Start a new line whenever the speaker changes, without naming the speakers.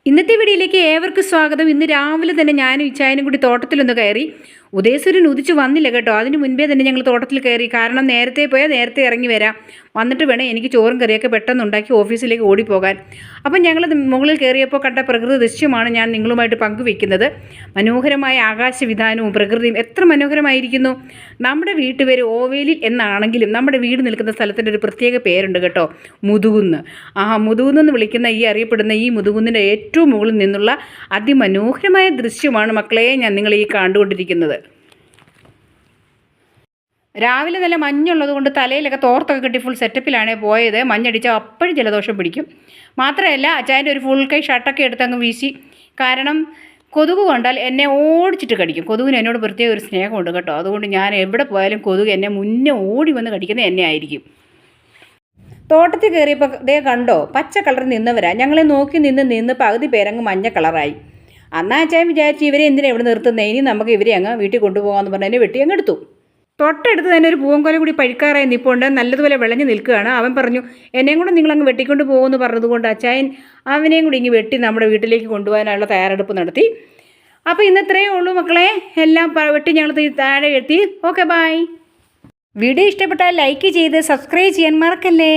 ഇന്നത്തെ വീഡിയോയിലേക്ക് ഏവർക്കും സ്വാഗതം. ഇന്ന് രാവിലെ തന്നെ ഞാനും ഇച്ചായനും കൂടി തോട്ടത്തിലൊന്ന് കയറി. ഉദയസൂര്യൻ ഉദിച്ചു വന്നില്ല കേട്ടോ. അതിന് മുൻപേ തന്നെ ഞങ്ങൾ തോട്ടത്തിൽ കയറി. കാരണം നേരത്തെ പോയാൽ നേരത്തെ ഇറങ്ങി വരാം, വന്നിട്ട് വേണം എനിക്ക് ചോറും കറിയൊക്കെ പെട്ടെന്ന് ഉണ്ടാക്കി ഓഫീസിലേക്ക് ഓടിപ്പോകാൻ. അപ്പം ഞങ്ങൾ മുകളിൽ കയറിയപ്പോൾ കണ്ട പ്രകൃതി ദൃശ്യമാണ് ഞാൻ നിങ്ങളുമായിട്ട് പങ്കുവെക്കുന്നത്. മനോഹരമായ ആകാശവിധാനവും പ്രകൃതിയും എത്ര മനോഹരമായിരിക്കുന്നു. നമ്മുടെ വീട്ടുപേര് ഓവേലിൽ എന്നാണെങ്കിലും നമ്മുടെ വീട് നിൽക്കുന്ന സ്ഥലത്തിൻ്റെ ഒരു പ്രത്യേക പേരുണ്ട് കേട്ടോ, മുതുകുന്ന്. മുതുകുന്നെന്ന് വിളിക്കുന്ന അറിയപ്പെടുന്ന ഈ മുതുകുന്നിൻ്റെ ഏറ്റവും മുകളിൽ നിന്നുള്ള അതിമനോഹരമായ ദൃശ്യമാണ് മക്കളെ ഞാൻ നിങ്ങൾ ഈ കണ്ടുകൊണ്ടിരിക്കുന്നത്. രാവിലെ നല്ല മഞ്ഞുള്ളത് കൊണ്ട് തലയിലൊക്കെ തോർത്തൊക്കെ കെട്ടി ഫുൾ സെറ്റപ്പിലാണ് പോയത്. മഞ്ഞടിച്ചാൽ അപ്പോഴും ജലദോഷം പിടിക്കും. മാത്രമല്ല അച്ചായൻ്റെ ഒരു ഫുൾ കൈ ഷർട്ടൊക്കെ എടുത്തങ്ങ് വീശി. കാരണം കൊതുക് കൊണ്ടാൽ എന്നെ ഓടിച്ചിട്ട് കടിക്കും. കൊതുകിന് എന്നോട് പ്രത്യേക ഒരു സ്നേഹമുണ്ട് കേട്ടോ. അതുകൊണ്ട് ഞാൻ എവിടെ പോയാലും കൊതുക് എന്നെ മുന്നേ ഓടി വന്ന് കടിക്കുന്നത് എന്നെ ആയിരിക്കും. തോട്ടത്തിൽ കയറിയപ്പോൾ ദേ കണ്ടോ, പച്ച കളറിൽ നിന്നവരാ. ഞങ്ങളെ നോക്കി നിന്ന് പകുതി പേരങ്ങ് മഞ്ഞ കളറായി. അന്നാ അച്ചായൻ വിചാരിച്ച് ഇവരെ എന്തിനാ ഇവിടെ നിർത്തുന്നത്, ഇനി നമുക്ക് ഇവരെ അങ്ങ് വീട്ടിൽ കൊണ്ടുപോകാമെന്ന് പറഞ്ഞ് എന്നെ വെട്ടി അങ്ങ് എടുത്തു. തൊട്ടടുത്ത് തന്നെ ഒരു പൂവൻകൊല കൂടി പഴുക്കാറായി നിൽപ്പുണ്ട്, നല്ലതുപോലെ വിളഞ്ഞ് നിൽക്കുകയാണ്. അവൻ പറഞ്ഞു എന്നെയും കൂടെ നിങ്ങളങ്ങ് വെട്ടിക്കൊണ്ട് പോകുമെന്ന് പറഞ്ഞതുകൊണ്ട് അച്ചായൻ അവനെയും കൂടി ഇങ്ങ് വെട്ടി നമ്മുടെ വീട്ടിലേക്ക് കൊണ്ടുപോകാനുള്ള തയ്യാറെടുപ്പ് നടത്തി. അപ്പോൾ ഇന്നത്രയേ ഉള്ളൂ മക്കളെ. എല്ലാം വെട്ടി ഞങ്ങൾ താഴെ എത്തി. Okay, bye. വീഡിയോ ഇഷ്ടപ്പെട്ടാൽ ലൈക്ക് ചെയ്ത് സബ്സ്ക്രൈബ് ചെയ്യാൻ മറക്കല്ലേ.